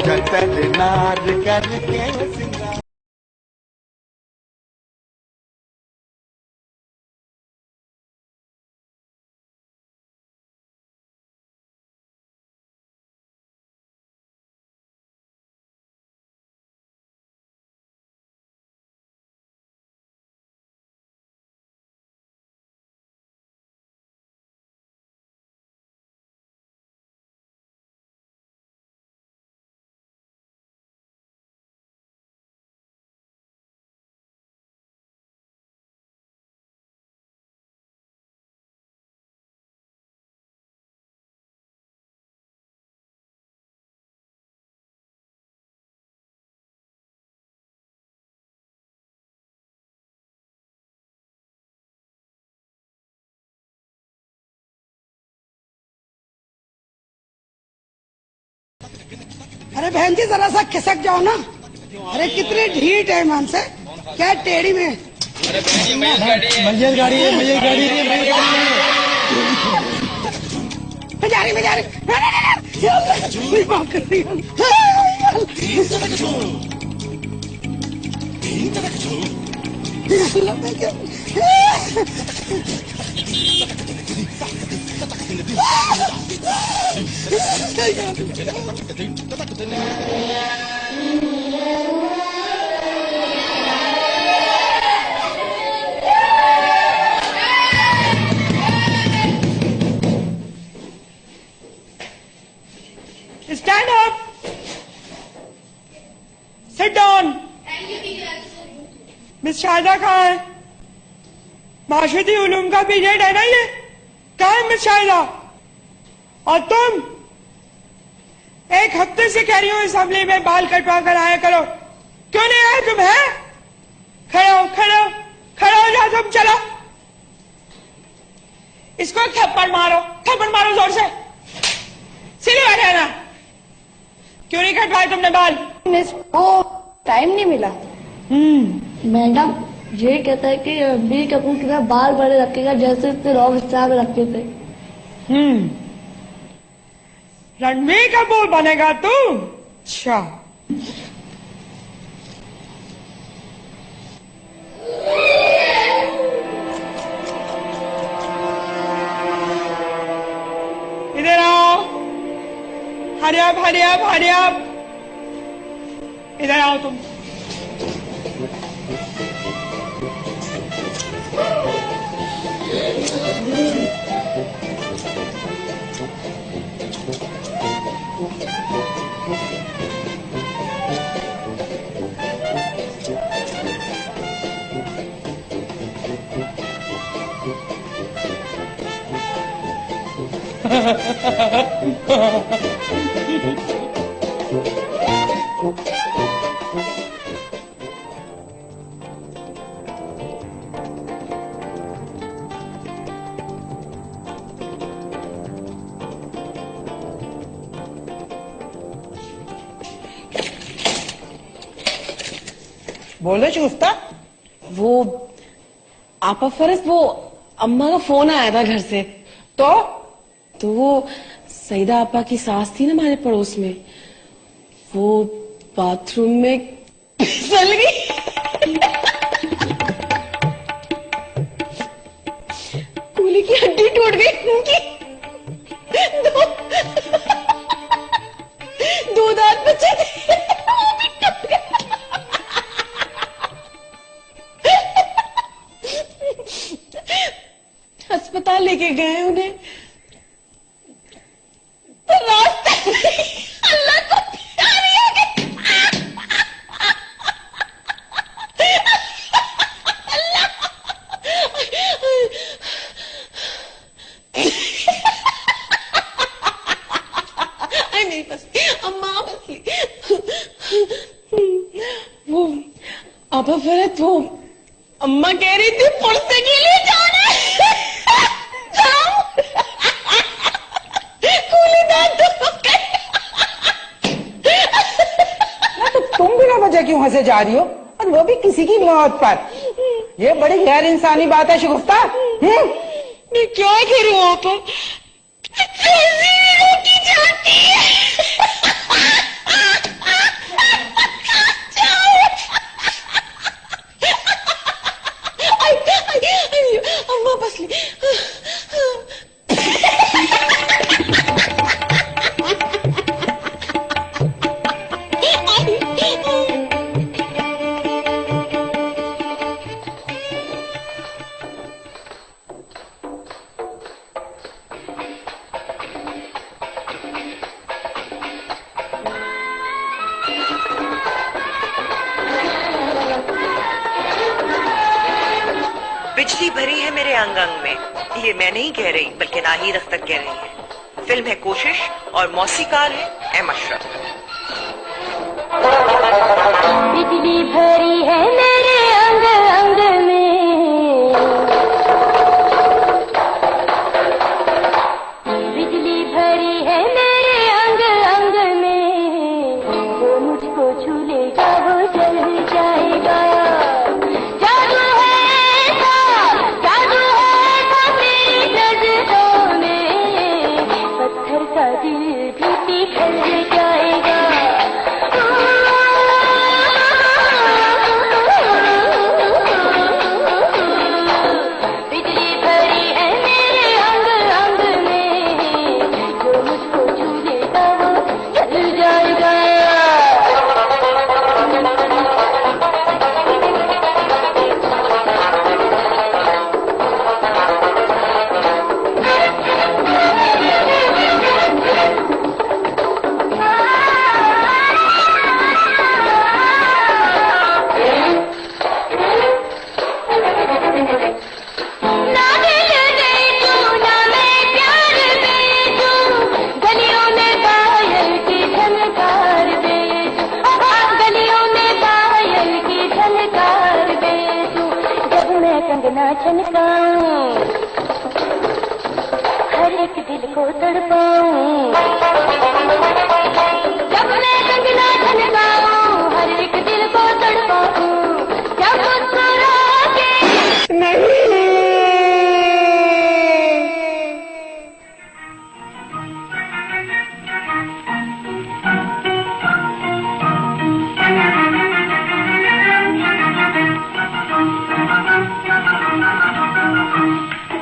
जतन नार करके सिंगार। अरे बहन जी जरा सा खिसक जाओ ना। अरे कितनी ढीठ है मान से, क्या टेढ़ी में। अरे मैयर गाड़ी है, मैयर गाड़ी है, मैयर गाड़ी है। मजारी मजारी माफ कर दी। Stand up. Sit down. Miss Sharada कहाँ है? माशरती उलूम का पीरियड है ना ये? कहाँ है मिस शारदा? और तुम एक हफ्ते से कह रही हो असेंबली में बाल कटवा कर आया करो, क्यों नहीं आए तुम? है खड़े हो, खड़े हो, खड़े हो जाओ तुम। चलो इसको थप्पड़ मारो जोर से। सीधे बैठे ना। क्यों नहीं कटवाए तुमने बाल? मिस को टाइम नहीं मिला। मैडम ये कहता है कि रणबीर कपूर की तरह बाल बड़े रखेगा जैसे उसने रॉक स्टार में रखे थे। रणबीर कपूर बनेगा तू? अच्छा इधर आओ। हरी आप इधर आओ तुम। बोलो शगुफ्ता। वो आपा फरस, वो अम्मा का फोन आया था घर से। तो वो सईदा आपा की सास थी ना हमारे पड़ोस में, वो बाथरूम में फिसल गई। कूली की हड्डी टूट गई उनकी। दो दांत बचे थे, वो भी टूट गए। अस्पताल लेके गए उन्हें, तो रास्ते में अल्लाह को प्यारी हो गई। नहीं बस अम्मा बस वो आपा फरत, वो अम्मा कह रही थी पुरसे के लिए जाना है। तो तुम बिना वजह क्यों हंसे जा रही हो, और वो भी किसी की मौत पर? ये बड़ी गैर इंसानी बात है शगुफ्ता। मैं क्या करूं आपा, रोटी जाती है। बिजली भरी है मेरे अंग अंग में, ये मैं नहीं कह रही बल्कि नाहीद अख्तर कह रही है। फिल्म है कोशिश और मौसीकार है एम अशरफ। बिजली भरी है मेरे अंग अंग में, बिजली भरी है मेरे अंग अंग में, जो मुझको छू लेगा वो जल जाएगा। जादू है मेरी नजरों में, पत्थर का दिल भी पिघल जाएगा। हर एक दिल को तड़पाऊं, जब मैं कंगना छनकाऊं, हर एक दिल को तड़पाऊं, जब मुस्कुरा के नहीं।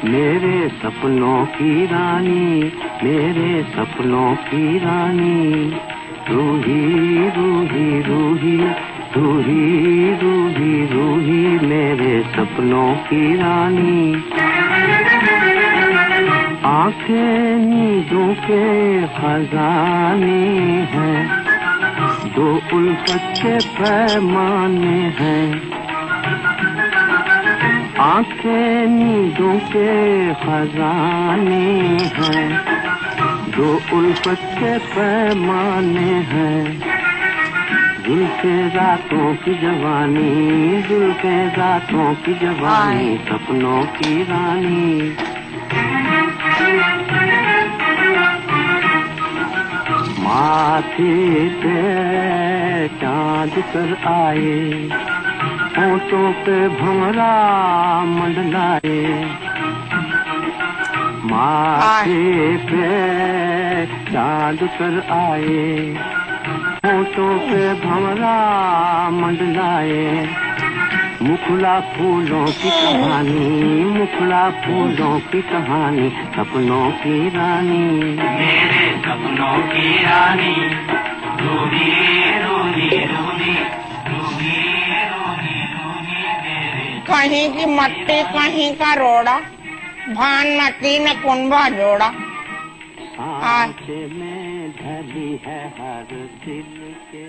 मेरे सपनों की रानी, मेरे सपनों की रानी, रूही रूही रूही रूही रूही रूही, मेरे सपनों की रानी। आंखें नींदों के खजाने हैं, दो उल्फत के पैमाने हैं। आंखें नींदों के खजाने हैं, दो उल्फत के पैमाने हैं। जुल्फे रातों की जवानी, जुल्फे रातों की जवानी, सपनों की रानी। माथे पे चांद कर आए, होठों पे भंवरा मंडलाए। माथे पे चांद कर आए, होठों पे भंवरा मंडलाए। मुखला फूलों की कहानी, मुखला फूलों की कहानी, सपनों की रानी। मेरे सपनों की रानी, रूही रूही रूही रूही रूही, कहीं की मट्टी कहीं का रोड़ा, भानमती न कुंभा जोड़ा। आंखें में ढली है हर दिल के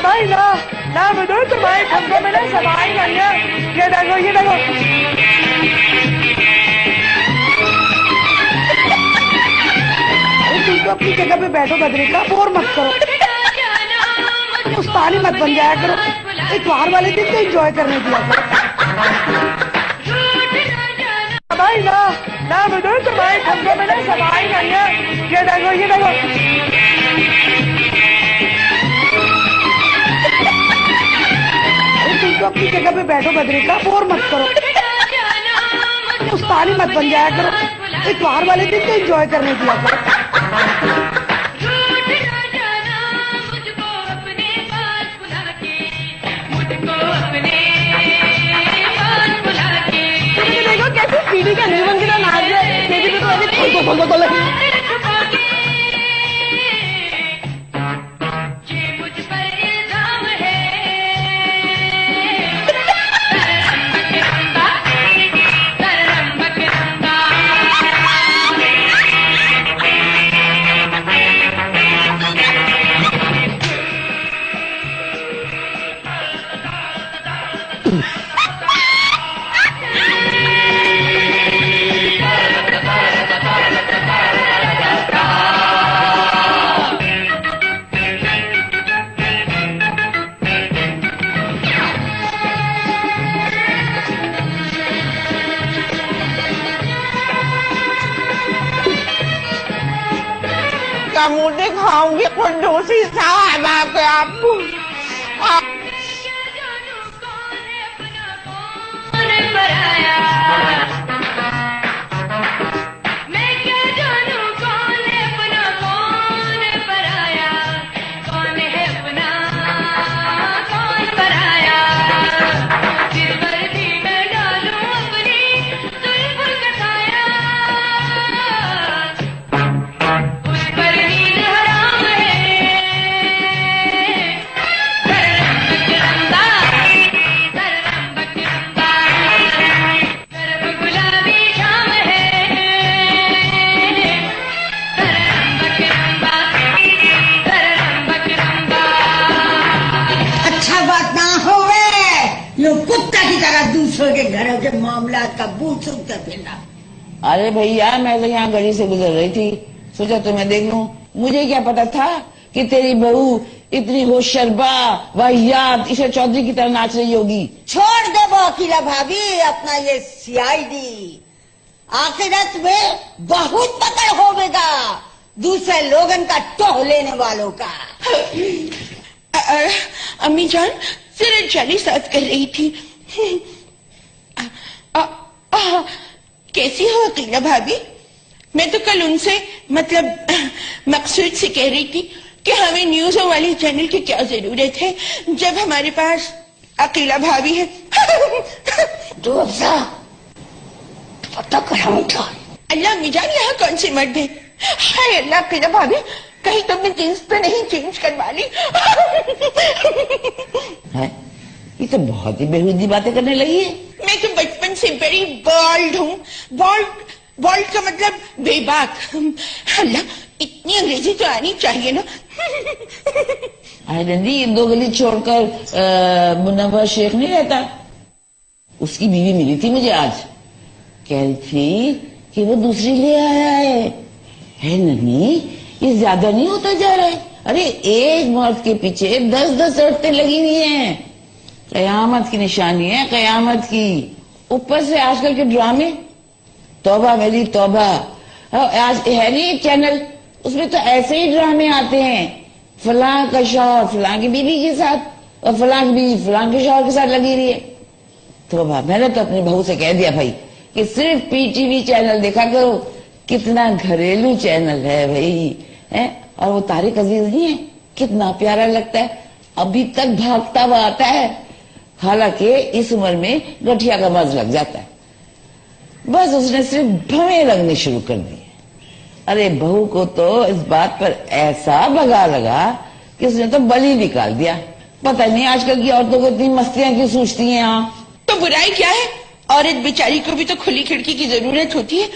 भाई ना बदो तुम्हारे खंभों में ना सवारी नहीं है। ये देखो ये देखो, तुम तो अपनी जगह पे बैठो बद्रिका, बोर मत करो, उस्तानी मत बन जाया करो। इतवार वाले दिन तो एंजॉय करने दिया करो। भाई ना ना बताओ तुम्हारे ठंडे में ना सफाई नहीं है। ये देखो ये देखो। तुम तो अपनी जगह पे बैठो बद्री का, बोर मत करो, उस्तादी मत बन जाया करो। इतवार वाले दिन तो एंजॉय करने दिया करो। देखो कैसे पीढ़ी का जीवन की नाच है। बेबी तो अभी का मुंह दिखाऊंगी कुंडूसी साहब आपको। कुत्ता की तरह दूसरों के घरों के मामला का बूझ सुनकर फिरना। अरे भैया मैं तो यहाँ गली से गुजर रही थी, सोचा तुम्हें देख लूं। मुझे क्या पता था कि तेरी बहू इतनी होशरबा वाहियात इसे चौधरी की तरह नाच रही होगी। छोड़ दे वो अकीला भाभी अपना ये सीआईडी, आखिरत में बहुत पकड़ होगा दूसरे लोगन का टोह लेने वालों का। अम्मी जान जरा जाली साथ कर रही थी। कैसी हो अकीला भाभी? मैं तो कल उनसे मतलब मकसूद से कह रही थी कि हमें न्यूज़ों वाले चैनल की क्या जरूरत है जब हमारे पास अकीला भाभी है। अल्लाह मिजान यहाँ कौन सी मर्द है? हाय अल्लाह अकीला भाभी कहीं तुमने जींस तो नहीं चेंज करवा ली? है? ये तो बहुत ही बेहूदी बातें करने लगी है। मैं तो बचपन से बड़ी बॉल्ड हूँ। बॉल्ड का मतलब बेबाक। अल्लाह इतनी अंग्रेजी तो आनी चाहिए ना। नंदी ये दो गली छोड़कर मुनव्वर शेख नहीं रहता, उसकी बीवी मिली थी मुझे आज, कह रही थी कि वो दूसरी ले आया है नन्ही ये ज्यादा नहीं होता जा रहा है। अरे एक मर्द के पीछे 10-10 औरतें लगी हुई हैं, कयामत की निशानी है, कयामत की। ऊपर से आजकल के ड्रामे, तौबा मेरी तौबा। आज है नहीं एक चैनल, उसमें तो ऐसे ही ड्रामे आते हैं, फलां का शौहर फलां की बीवी के साथ और फलां की बीवी फलां के शौहर के साथ लगी रही है। तौबा, मैंने तो अपनी बहू से कह दिया भाई कि सिर्फ पीटीवी चैनल देखा करो, कितना घरेलू चैनल है भाई है। और वो तारिक अजीज नहीं है, कितना प्यारा लगता है, अभी तक भागता हुआ आता है, हालांकि इस उम्र में गठिया का मर्ज लग जाता है। बस उसने सिर्फ भवें लगने शुरू कर दिए। अरे बहू को तो इस बात पर ऐसा भगा लगा कि उसने तो बलि निकाल दिया। पता नहीं आजकल की औरतों को इतनी मस्तियां क्यों सूझती हैं। यहाँ तो बुराई क्या है? औरत बेचारी को भी तो खुली खिड़की की जरूरत होती है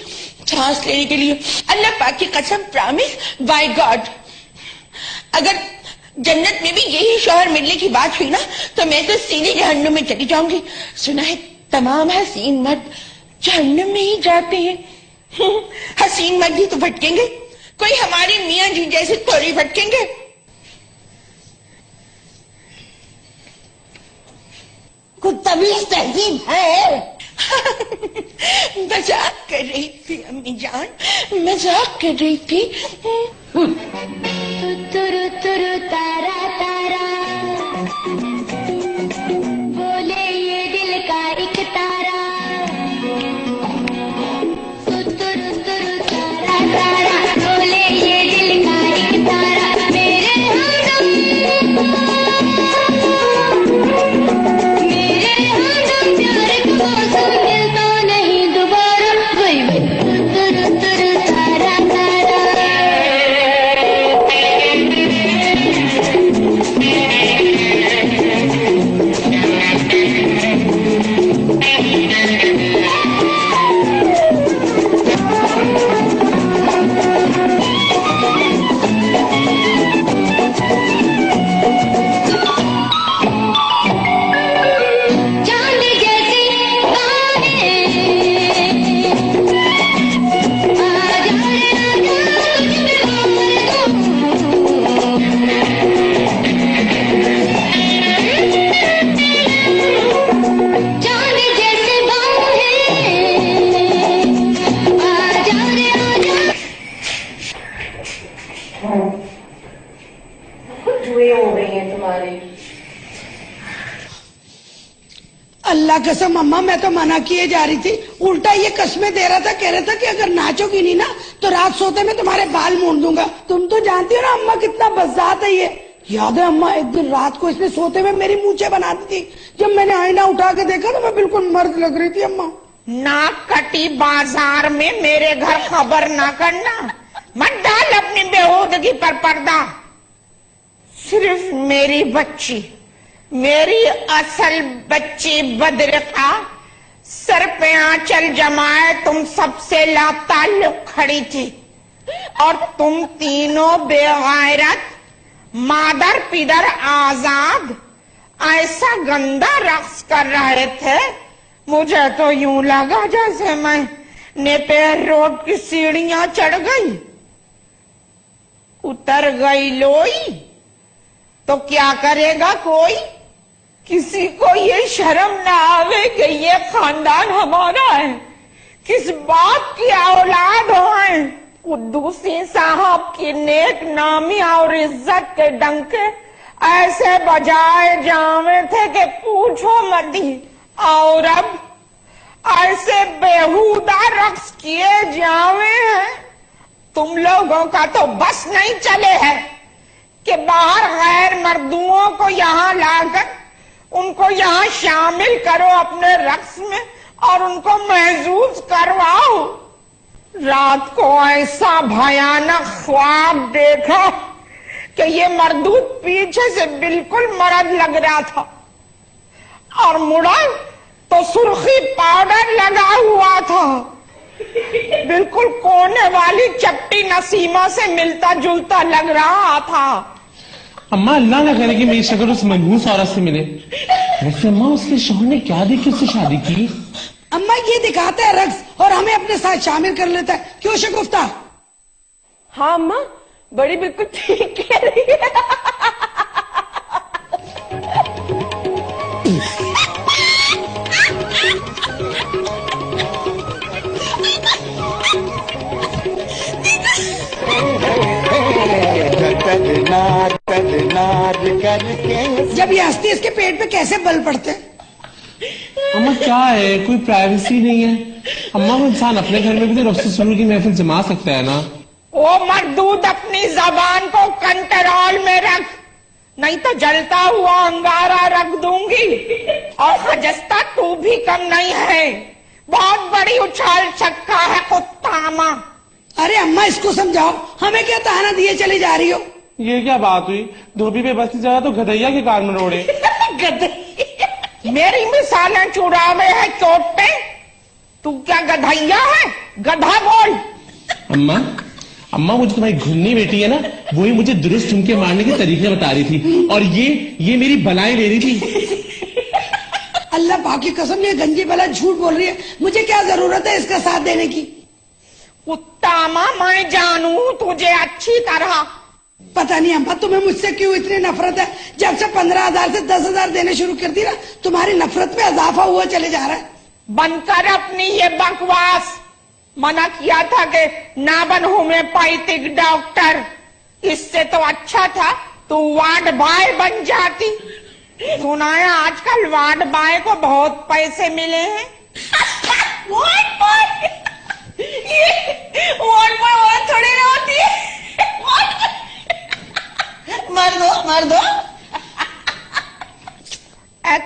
सांस लेने के लिए। अल्लाह पाक की कसम, प्रॉमिस बाय गॉड, अगर जन्नत में भी यही शौहर मिलने की बात हुई ना तो मैं तो सीधे जहन्नुम में चली जाऊंगी। सुना है तमाम हसीन मर्द जहन्नुम में ही जाते हैं। हसीन मर्द ही तो भटकेंगे, कोई हमारे मियाँ जी जैसे थोड़ी भटकेंगे। कुछ तमीज तहजीब है? मजाक कर रही थी अम्मी जान, मजाक कर रही थी। तुरु तुरु तारा तारा बोले ये दिल का एक तारा। तुरु तुरु तारा तारा बोले ये दिल का एक तारा। मेरे हमदम प्यार को मिलता नहीं दोबारा। वही तुरु तुरु तारा तारा। चांद जैसी बाहें आजा रे आजा तुझ पे चांद जैसी बाहें आजा रे आजा। जुए हो रही हैं तुम्हारी। अल्लाह कसम अम्मा, मैं तो मना किए जा रही थी, उल्टा ये कस्में दे रहा था, कह रहा था कि अगर नाचोगी नहीं ना तो रात सोते में तुम्हारे बाल मोड़ दूंगा। तुम तो जानती हो ना अम्मा कितना बज़ात है ये। याद है अम्मा, एक दिन रात को इसने सोते में मेरी मूंछें बना दी थी। जब मैंने आईना उठा के देखा तो मैं बिल्कुल मर्द लग रही थी अम्मा। नाक कटी बाजार में मेरे घर खबर ना करना, मत डाल अपनी बेहूदगी पर पर्दा। सिर्फ मेरी बच्ची, मेरी असल बच्ची बद्र का सर पे आंचल जमाए तुम सबसे लाताल्लुक खड़ी थी, और तुम तीनों बेगैरत मादर पिदर आजाद ऐसा गंदा रक्स कर रहे थे, मुझे तो यूं लगा जैसे मैं नेपेर रोड की सीढ़ियां चढ़ गई, उतर गई लोई तो क्या करेगा कोई। किसी को ये शर्म ना आवे कि ये खानदान हमारा है, किस बाप की औलाद हो। कुद्दूसी साहब की नेक नामी और इज्जत के डंके ऐसे बजाए जावे थे कि पूछो मत ही, और अब ऐसे बेहुदा रक्स किए जावे हैं। तुम लोगों का तो बस नहीं चले है कि बाहर गैर मर्दुओं को यहाँ लाकर उनको यहाँ शामिल करो अपने रक्स में और उनको महसूस करवाओ। रात को ऐसा भयानक ख्वाब देखा कि ये मर्दूद पीछे से बिल्कुल मर्द लग रहा था, और मुड़ा तो सुर्खी पाउडर लगा हुआ था, बिल्कुल कोने वाली चपटी नसीमा से मिलता जुलता लग रहा था। अम्मा अल्लाह ना करे कि मेरी शक्ल उस मनहूस औरत से मिले। वैसे अम्मा उसके शौहर ने क्या देखी उससे शादी की? अम्मा ये दिखाता है रक्स और हमें अपने साथ शामिल कर लेता है, क्यों शगुफ्ता? हाँ अम्मा, बड़ी बिल्कुल ठीक कह रही है। जब ये हंसती इसके पेट पे कैसे बल पड़ते हैं? अम्मा क्या है, कोई प्राइवेसी नहीं है। अम्मा वो इंसान अपने घर में भी तो रफ्स सुरूर की महफिल जमा सकता है ना। ओ मर्दूद, अपनी जबान को कंट्रोल में रख, नहीं तो जलता हुआ अंगारा रख दूंगी। और खजस्ता तू भी कम नहीं है, बहुत बड़ी उछाल छक्का है कुत्तामा। अरे अम्मा इसको समझाओ, हमें क्या ताना दिए चली जा रही हो? ये क्या बात हुई, धोबी पे बस्ती जगह तो गधैया के कान में रोड़े। मेरी मिसालें चुरावे है चोट पे, तू क्या गधैया है? गधा बोल। अम्मा अम्मा मुझे तुम्हारी घुन्नी बेटी है ना, वही मुझे दुरुस्त झुमके मारने के तरीके बता रही थी, और ये मेरी बलाएं ले रही थी। अल्लाह पाक की कसम, ये गंजी बला झूठ बोल रही है, मुझे क्या जरूरत है इसका साथ देने की? उत्तामा, मैं जानू तुझे अच्छी तरह। पता नहीं अम्मा तुम्हें मुझसे क्यों इतनी नफरत है। जब से 15,000 से 10,000 देने शुरू कर दी ना, तुम्हारी नफरत में इजाफा हुआ चले जा रहा है। बंद कर अपनी ये बकवास। मना किया था कि ना बन होम्योपैथिक डॉक्टर, इससे तो अच्छा था तू वार्ड बॉय बन जाती। सुना है आजकल वार्ड बॉय को बहुत पैसे मिले हैं। वार्ड बॉय, ये वार्ड बॉय औरत थोड़ी ना होती है। मर दो।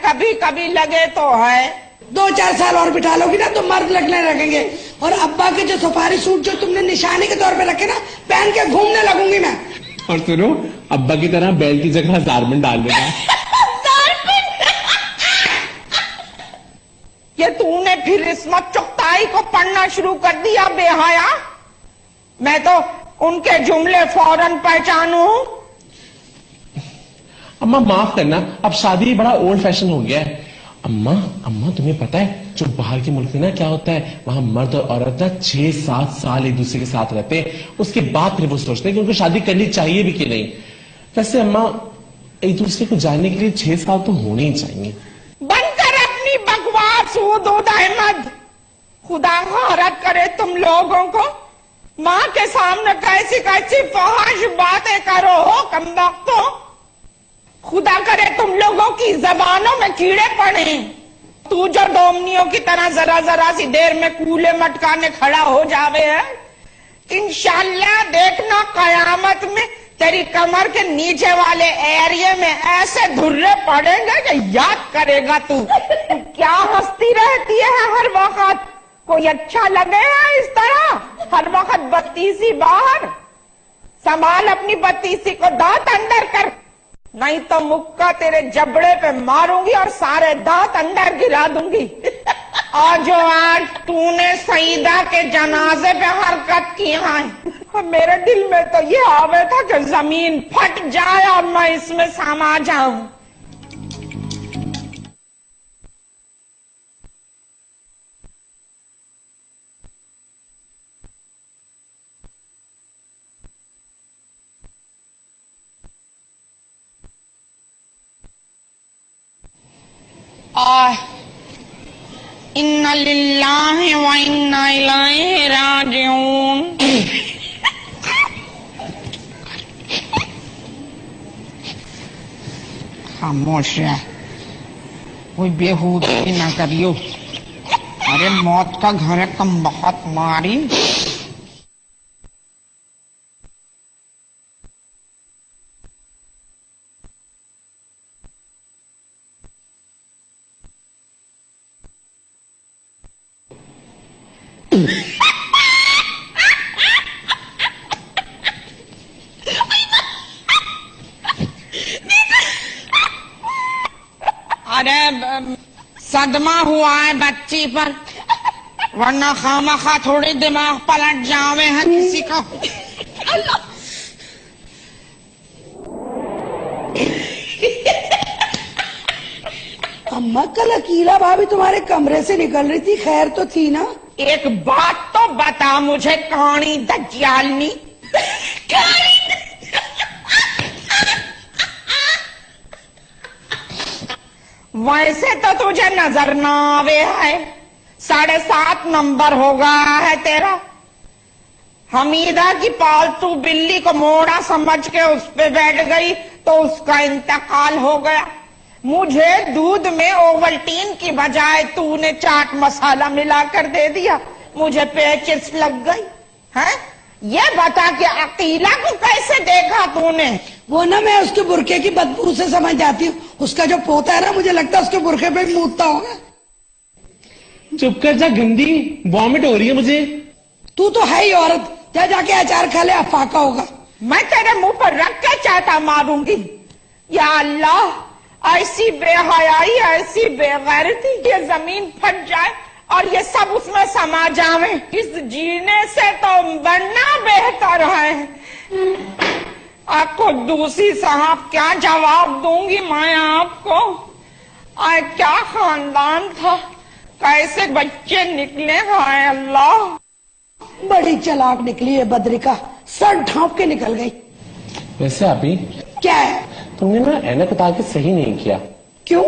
कभी कभी लगे तो है। 2-4 साल और बिठा लोगी ना तो मर्द लगने लगेंगे। और अब्बा के जो सफारी सूट जो तुमने निशाने के तौर पे रखे ना, पहन के घूमने लगूंगी मैं। और सुनो, अब्बा की तरह बैल की जगह जारमन डाल देना। ये तूने फिर इस्मत चुगताई को पढ़ना शुरू कर दिया बेहया। मैं तो उनके जुमले फौरन पहचानू। अम्मा माफ करना, अब शादी बड़ा ओल्ड फैशन हो गया है। अम्मा तुम्हें पता है जो बाहर के मुल्क में ना क्या होता है, वहां मर्द और औरत ना 6-7 साल एक दूसरे के साथ रहते हैं, उसके बाद फिर वो सोचते हैं कि उनको शादी करनी चाहिए भी कि नहीं। वैसे अम्मा, एक दूसरे को जानने के लिए 6 साल तो होने ही चाहिए। बंद कर अपनी बकवास हुदूद अहमद। खुदा गौरत करे तुम लोगों को। माँ के सामने कैसी कैसी फहाश बातें करो हो कमबख्तो। खुदा करे तुम लोगों की जबानों में कीड़े पड़े। तू जो डोमनियों की तरह जरा जरा सी देर में कूले मटकाने खड़ा हो जावे है, इंशाल्लाह देखना कयामत में तेरी कमर के नीचे वाले एरिया में ऐसे धुर्रे पड़ेंगे कि याद करेगा तू। क्या हंसती रहती है हर वक्त? कोई अच्छा लगे है इस तरह हर वक्त बत्तीसी बाहर? संभाल अपनी बत्तीसी को, दांत अंदर कर, नहीं तो मुक्का तेरे जबड़े पे मारूंगी और सारे दांत अंदर गिरा दूंगी। और जो आज तूने सईदा के जनाजे पे हरकत की है, मेरे दिल में तो ये आवे था कि जमीन फट जाए और मैं इसमें समा जाऊं। इन्ना लिल्लाहि व इन्ना इलैहि राजिऊन। खामोश है, कोई बेहूदगी ना करियो। अरे मौत का घर है कम बहुत मारी। अरे सदमा हुआ है बच्ची पर, वरना खामखा थोड़ी दिमाग पलट जावे है किसी का। अम्मा कल अकीला भाभी तुम्हारे कमरे से निकल रही थी, खैर तो थी ना? एक बात तो बता मुझे कानी दज्जालनी। वैसे तो तुझे नजर ना आवे है, 7.5 नंबर हो गया है तेरा। हमीदा की पालतू बिल्ली को मोड़ा समझ के उस पे बैठ गई तो उसका इंतकाल हो गया। मुझे दूध में ओवल्टीन की बजाय तूने चाट मसाला मिलाकर दे दिया, मुझे पेचिस लग गई है। ये बता कि अकीला को कैसे देखा तूने? वो ना मैं उसके बुरके की बदबू से समझ जाती हूँ। उसका जो पोता है ना, मुझे लगता है उसके बुरके पे मूतता होगा। चुप कर जा गंदी, वॉमिट हो रही है मुझे। तू तो है ही औरत, जा जाके अचार खा ले, अफाका होगा। मैं तेरे मुंह पर रख के चाटा मारूंगी। या अल्लाह, ऐसी बेहयाई, ऐसी बेगैरती, ये जमीन फट जाए और ये सब उसमें समा जावे। इस जीने से तो बनना बेहतर है। आपको दूसरी साहब क्या जवाब दूंगी मैं आपको? आए क्या खानदान था, कैसे बच्चे निकले हैं अल्लाह। बड़ी चालाक निकली है बद्रिका, सर ढांप के निकल गई। वैसे अभी क्या है? तुमने ना ऐनक उतार के सही नहीं किया। क्यों?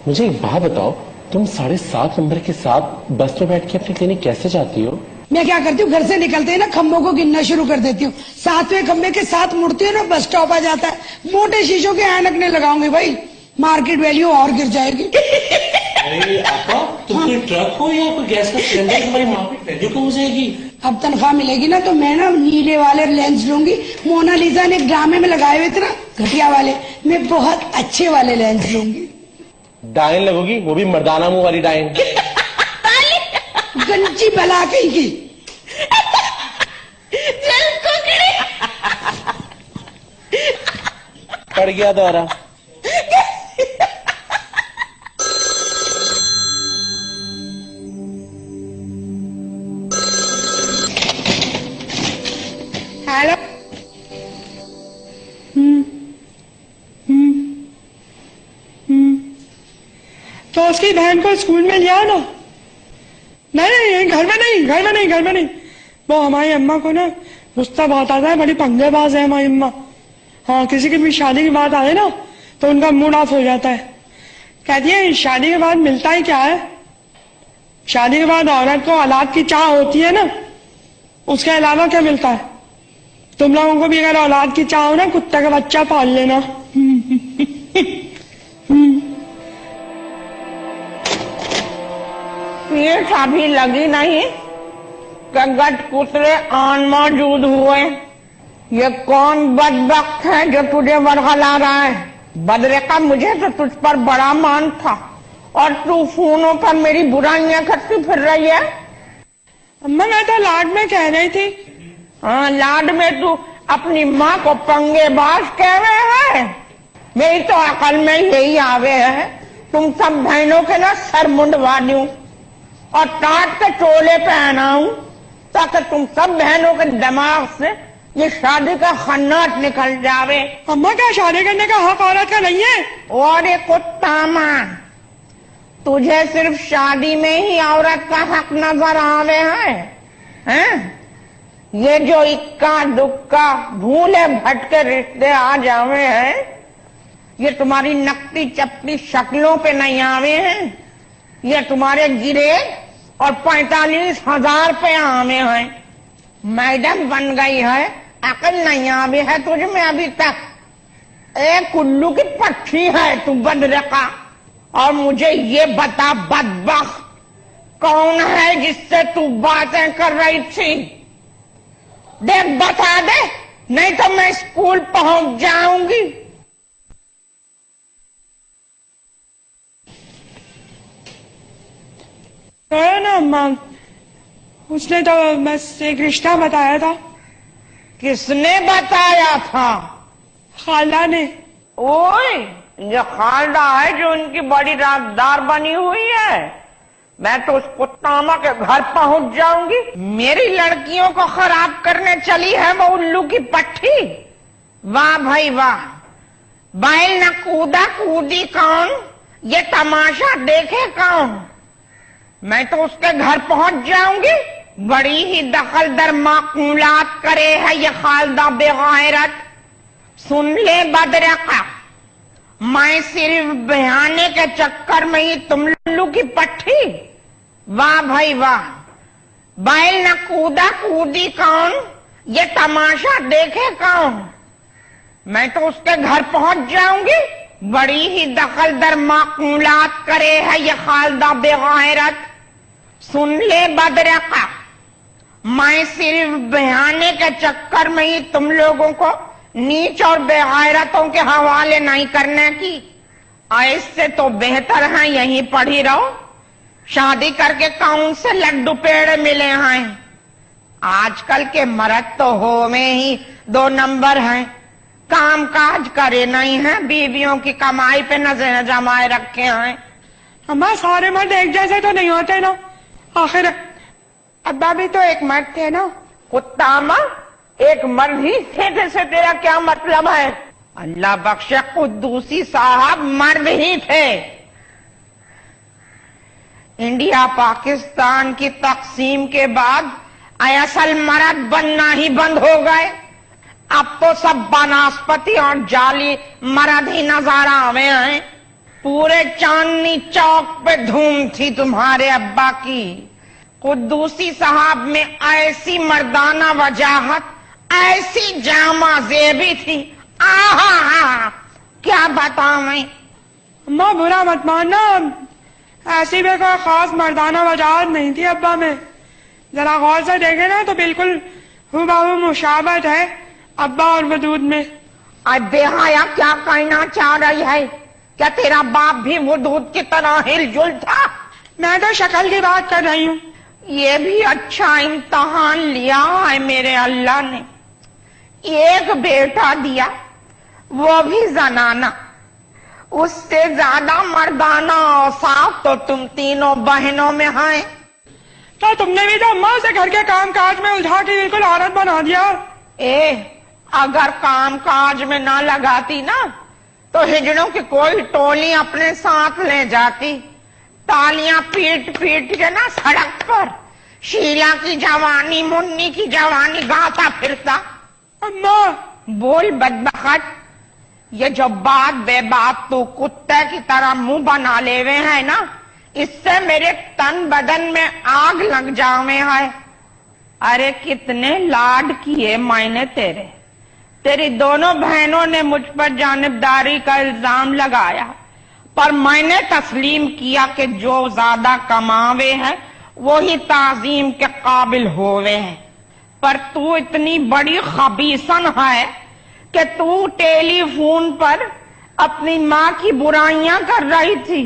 मुझे एक बात बताओ, तुम 7.5 नंबर के साथ बस में बैठ के अपनी क्लिनिक कैसे जाती हो? मैं क्या करती हूँ, घर से निकलते ही ना खम्भों को गिनना शुरू कर देती हूँ। 7वें खम्भे के साथ मुड़ती हूँ ना, बस स्टॉप आ जाता है। मोटे शीशों के ऐनक नहीं लगाऊंगी भाई, मार्केट वैल्यू और गिर जाएगी। अरे आपा, तुम कोई ट्रक हो या कोई गैस का सिलेंडर? तुम्हारी मार्केट वैल्यू कम हो जाएगी। अब तनख्वाह मिलेगी ना तो मैं ना नीले वाले लेंस लूंगी। मोनालिसा ने ड्रामे में लगाए हुए थे ना घटिया वाले, मैं बहुत अच्छे वाले लेंस लूंगी। डायन लगोगी, वो भी मर्दाना मुंह वाली डायन। गंजी बला कहीं की। पड़ गया दौरा। हेलो। तो उसकी बहन को स्कूल में लिया ना? नहीं, घर में नहीं। वो हमारी अम्मा को ना गुस्सा बहुत आता है, बड़ी पंगेबाज है हमारी अम्मा। हाँ, किसी की भी शादी की बात आए ना तो उनका मूड ऑफ हो जाता है। कहती है शादी के बाद मिलता ही क्या है? शादी के बाद औरत को औलाद की चाह होती है ना, उसके अलावा क्या मिलता है? तुम लोगों को भी अगर औलाद की चाह हो ना, कुत्ते का बच्चा पाल लेना। ये चाबी लगी नहीं कि गटकुतरे आन मौजूद हुए। ये कौन बदबख्त है जो तुझे बरगला रहा है? बदरे का मुझे तो तुझ पर बड़ा मान था और तू फोनों पर मेरी बुराइयां करती फिर रही है। अम्मा मैं तो लाड में कह रही थी। हाँ, लाड में तू अपनी माँ को पंगेबाज कह रहे है। मेरी तो अकल में यही आवे है, तुम सब बहनों के ना सर मुंडवा दूं और टाट के टोले पहनाऊं ताकि तुम सब बहनों के दिमाग से ये शादी का खन्नाट निकल जावे। अम्मा क्या शादी करने का हक औरत का नहीं है? और एक कुत्ता मां, तुझे सिर्फ शादी में ही औरत का हक नजर आवे हैं? ये जो इक्का दुक्का भूले भटके रिश्ते आ जावे हैं, ये तुम्हारी नकली चपटी शक्लों पे नहीं आवे हैं, ये तुम्हारे गिरे और 45,000 पे आवे हैं। मैडम बन गई है, अकल नहीं आवी है तुझ में अभी तक। एक उल्लू की पट्टी है तू बदरका। और मुझे ये बता बदबख्त, कौन है जिससे तू बातें कर रही थी? देख बता दे, नहीं तो मैं स्कूल पहुंच जाऊंगी। ना अम्मा, उसने तो बस एक रिश्ता बताया था। किसने बताया था? खाला ने। ओए, ये खालदा है जो उनकी बड़ी राजदार बनी हुई है। मैं तो उस कुत्तामा के घर पहुंच जाऊंगी। मेरी लड़कियों को खराब करने चली है वो उल्लू की पट्टी। वाह भाई वाह, बैल न कूदा कूदी कौन, ये तमाशा देखे कौन। मैं तो उसके घर पहुंच जाऊंगी। बड़ी ही दखलदर माकूलात करे है ये खालदा बेगैरत। सुन ले बदरका, मैं सिर्फ बहाने के चक्कर में ही तुम लुल्लू की पट्टी। वाह भाई वाह, बैल न कूदा कूदी कौन, ये तमाशा देखे कौन। मैं तो उसके घर पहुंच जाऊंगी। बड़ी ही दखलदर माकूलात करे है ये खालदा बेगैरत। सुन ले बदरका, मैं सिर्फ बहाने के चक्कर में ही तुम लोगों को नीच और बेगैरतों के हवाले नहीं करने की। ऐसे तो बेहतर है यहीं पड़ी रहो। शादी करके कौन से लड्डू पेड़ मिले हैं? आजकल के मर्द तो हो में ही 2 नंबर हैं, काम काज करे नहीं है, बीवियों की कमाई पे नजर जमाए रखे हैं। अम्मा सारे मर्द एक जैसे तो नहीं होते ना, आखिर अब्बा भी तो एक मर्द थे ना। कुत्ता मां, एक मर्द ही थे से तेरा क्या मतलब है? अल्लाह बख्शे कुद्दूसी साहब मर्द ही थे। इंडिया पाकिस्तान की तकसीम के बाद असल मर्द बनना ही बंद हो गए। अब तो सब बनास्पति और जाली मर्द ही नजर आवे हैं। पूरे चांदनी चौक पे धूम थी तुम्हारे अब्बा की। कुद्दूसी साहब में ऐसी मर्दाना वजाहत, ऐसी जामा जेबी थी, आहा क्या बताऊं। अम्मा बुरा मत मानना, ऐसी भी कोई खास मर्दाना वजाहत नहीं थी अब्बा में। जरा गौर से देखे ना तो बिल्कुल हुबहू मुशाबत है अब्बा और वदूद में। अब बेहाया क्या कहना चाह रही है? क्या तेरा बाप भी वदूद की तरह हिलजुल था? मैं तो शक्ल की बात कर रही हूँ। ये भी अच्छा इम्तहान लिया है मेरे अल्लाह ने। एक बेटा दिया, वो भी जनाना। उससे ज्यादा मर्दाना औसाफ तो तुम तीनों बहनों में है। तो तुमने भी तो अम्मा उसे घर के काम काज में उलझा के बिल्कुल औरत बना दिया। अगर काम काज में ना लगाती ना तो हिजड़ों की कोई टोली अपने साथ ले जाती। तालियां पीट पीट के ना सड़क पर शीला की जवानी, मुन्नी की जवानी गाता फिरता। अम्मा बोल बदबख्त, ये जो बात बेबात तू कुत्ते की तरह मुंह बना लेवे है ना, इससे मेरे तन बदन में आग लग जावे है। अरे कितने लाड किए मैंने तेरे। तेरी दोनों बहनों ने मुझ पर जानिबदारी का इल्जाम लगाया, पर मैंने तस्लीम किया कि जो ज्यादा कमावे हैं वो ही ताजीम के काबिल होवे हैं। पर तू इतनी बड़ी खबीसन है कि तू टेलीफोन पर अपनी माँ की बुराइयां कर रही थी,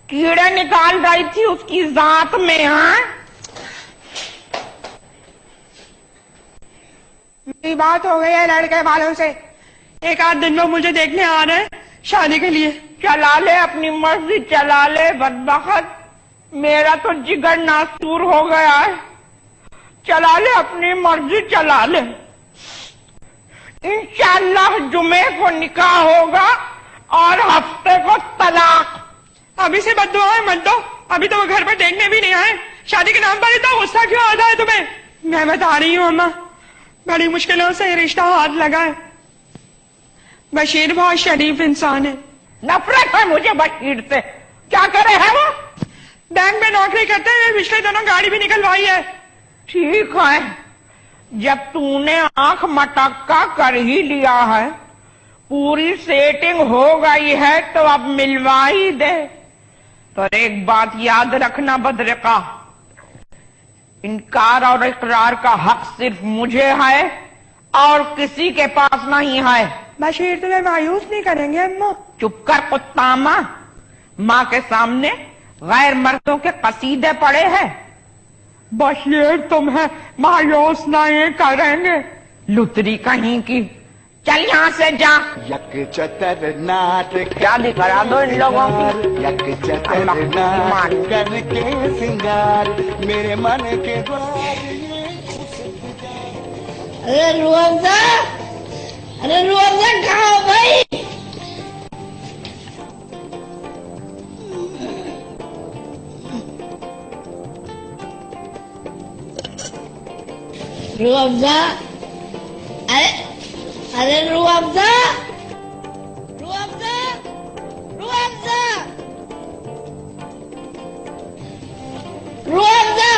कीड़े निकाल रही थी उसकी जात में। हाँ, मेरी बात हो गई है लड़के वालों से। एक आध दिन में मुझे देखने आ रहे हैं शादी के लिए। चला ले अपनी मर्जी, चला ले बदबख्त। मेरा तो जिगर नासूर हो गया है। चला ले अपनी मर्जी, चला ले। इंशाअल्लाह जुमे को निकाह होगा और हफ्ते को तलाक। अभी से बद्दुआएं मत दो, अभी तो वो घर पर देखने भी नहीं आए। शादी के नाम पर इतना गुस्सा क्यों आता है तुम्हें? मैं बता रही हूँ अम्मा, बड़ी मुश्किलों से ये रिश्ता हाथ लगा है। बशीर बहुत शरीफ इंसान है। नफरत है मुझे बशीर से। क्या करे है वो? बैंक में नौकरी करते हैं, पिछले दिनों गाड़ी भी निकलवाई है। ठीक है, जब तूने आंख मटक्का कर ही लिया है, पूरी सेटिंग हो गई है, तो अब मिलवा ही दे। पर एक बात याद रखना बदरिका, इनकार और इकरार का हक सिर्फ मुझे है और किसी के पास नहीं है। बशीर तुम्हें मायूस नहीं करेंगे अम्मा। चुप कर कुत्ता। माँ के सामने गैर मर्दों के कसीदे पड़े हैं। बशीर तुम्हें मायूस नहीं करेंगे। लुतरी कहीं की, चल यहाँ से जा। यक चतर नाट क्या दिखा दो इन लोगों की। यक चतर नाट करके सिंगार मेरे मन के द्वार। अरे रुआवजा, अरे रुआवजा कहाँ हो भाई? रुआवजा, अरे रुआवजा, रुआवजा, रुआवजा, रुआवजा,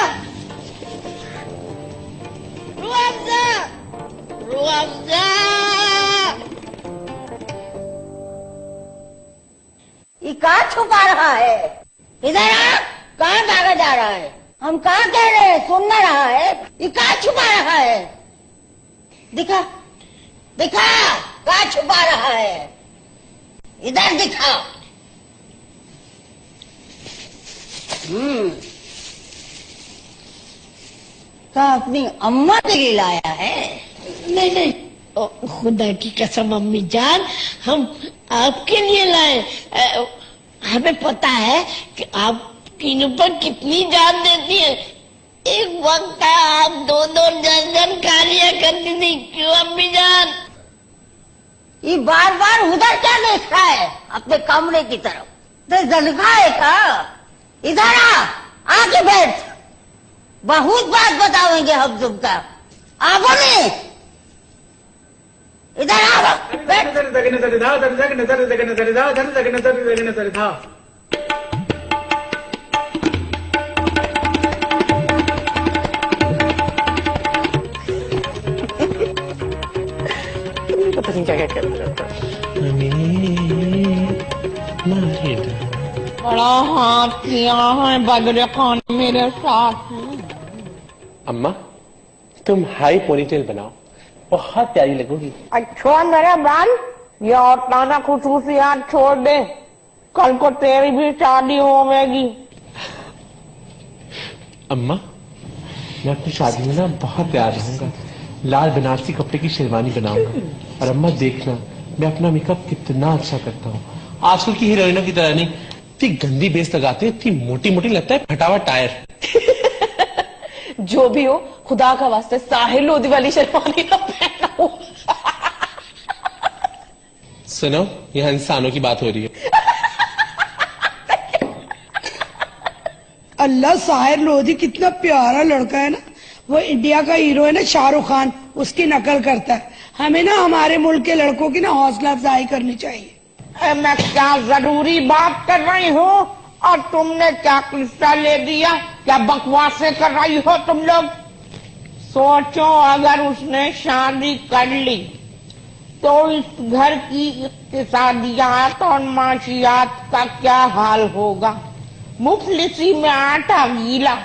रुआवजा, रुआवजा। ये कहाँ छुपा रहा है? इधर आ, कहाँ भागा जा रहा है? हम कहाँ कह रहे हैं, सुन ना रहा है? ये कहाँ छुपा रहा है? दिखा, दिखा, कहाँ छुपा रहा है? इधर दिखा। क्या अपनी अम्मा के लिए लाया है? नहीं नहीं, खुदा की कसम अम्मी जान, हम आपके लिए लाए। हमें पता है कि आप तीनों पर कितनी जान देती है। एक वक्त था आप दो दर्जन कालियां करती थी। क्यों अम्मी जान? ये बार बार उधर क्या देख रहा है? अपने कमरे की तरफ तो जलगा है का? इधर आ, आके बैठ, बहुत बात बताएंगे हम तुमका। आ बोले, इधर आओ बैठ। पता नहीं क्या क्या करते रहता है। बड़ा हाथ किया है बद्र खान मेरे साथ। अम्मा तुम हाई पोनीटेल बनाओ, बहुत प्यारी लगोगी। अच्छा मेरे बाल, ये औरताना खुशूसियात छोड़ दे, कल को तेरी भी शादी होगी। अम्मा मैं अपनी शादी में ना बहुत तैयार रहूंगा, लाल बनारसी कपड़े की शेरवानी बनाऊंगा, और अम्मा देखना मैं अपना मेकअप कितना अच्छा करता हूँ। आजकल की हीरोइनों की तरह नहीं, इतनी गंदी बेस लगाते हैं, इतनी मोटी मोटी लगता है फटा हुआ टायर। जो भी हो, खुदा का वास्ते साहिल लोधी वाली शेरवानी ना पहनाओ। सुनो, यहाँ इंसानों की बात हो रही है। अल्लाह, साहिर लोधी कितना प्यारा लड़का है ना। वो इंडिया का हीरो है ना शाहरुख खान, उसकी नकल करता है। हमें ना हमारे मुल्क के लड़कों की ना हौसला अफजाई करनी चाहिए। मैं क्या जरूरी बात कर रही हूँ और तुमने क्या किस्सा ले दिया? क्या बकवासें कर रही हो तुम लोग? सोचो अगर उसने शादी कर ली तो इस घर की इक्तिसादियात और माशियात का क्या हाल होगा? मुफलिसी में आटा गीला।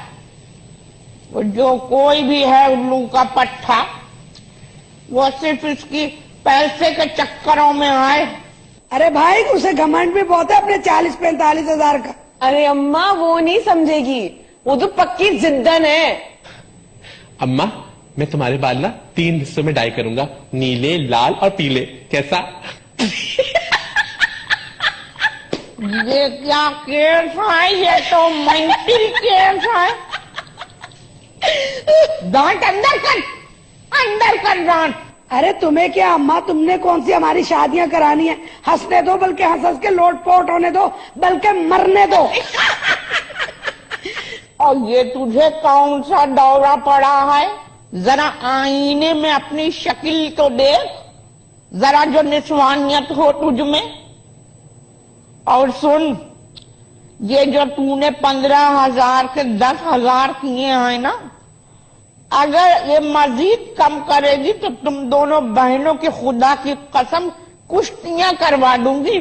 जो कोई भी है उल्लू का पट्टा, वो सिर्फ इसकी पैसे के चक्करों में आए। अरे भाई, उसे घमंड भी बहुत है अपने 40-45 हजार का। अरे अम्मा वो नहीं समझेगी, वो तो पक्की जिद्दन है। अम्मा मैं तुम्हारे बाल ना 3 हिस्सों में डाई करूंगा, नीले, लाल और पीले। कैसा? ये क्या केस है? ये तो मेंटल केस है। दांत अंदर कर दांत। अरे तुम्हें क्या अम्मा, तुमने कौन सी हमारी शादियां करानी है? हंसने दो, बल्कि हंस हंस के लोटपोट होने दो, बल्कि मरने दो। और ये तुझे कौन सा दौरा पड़ा है? जरा आईने में अपनी शक्ल तो देख, जरा जो निस्वानियत हो तुझ में। और सुन, ये जो तूने 15,000 के 10,000 किए हैं ना, अगर ये मजीद कम करेगी तो तुम दोनों बहनों की खुदा की कसम कुश्तियां करवा दूंगी।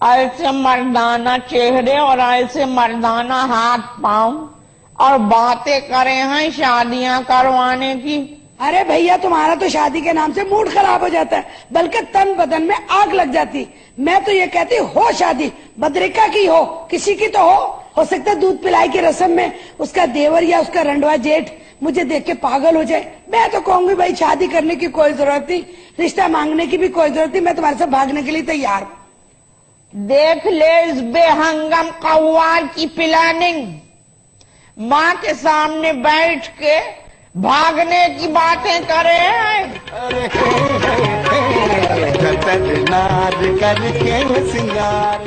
ऐसे मर्दाना चेहरे और ऐसे मर्दाना हाथ पांव, और बातें करे हैं शादियां करवाने की। अरे भैया, तुम्हारा तो शादी के नाम से मूड खराब हो जाता है, बल्कि तन बदन में आग लग जाती। मैं तो ये कहती, हो शादी बद्रिका की हो, किसी की तो हो सकता है दूध पिलाई की रस्म में उसका देवर या उसका रंडवा जेठ मुझे देख के पागल हो जाए। मैं तो कहूंगी भाई, शादी करने की कोई जरूरत नहीं, रिश्ता मांगने की भी कोई जरूरत नहीं, मैं तुम्हारे से भागने के लिए तैयार हूँ। देख ले इस बेहंगम कौवार की प्लानिंग। माँ के सामने बैठ के भागने की बातें करे हैं। अरे नार करके सिंगार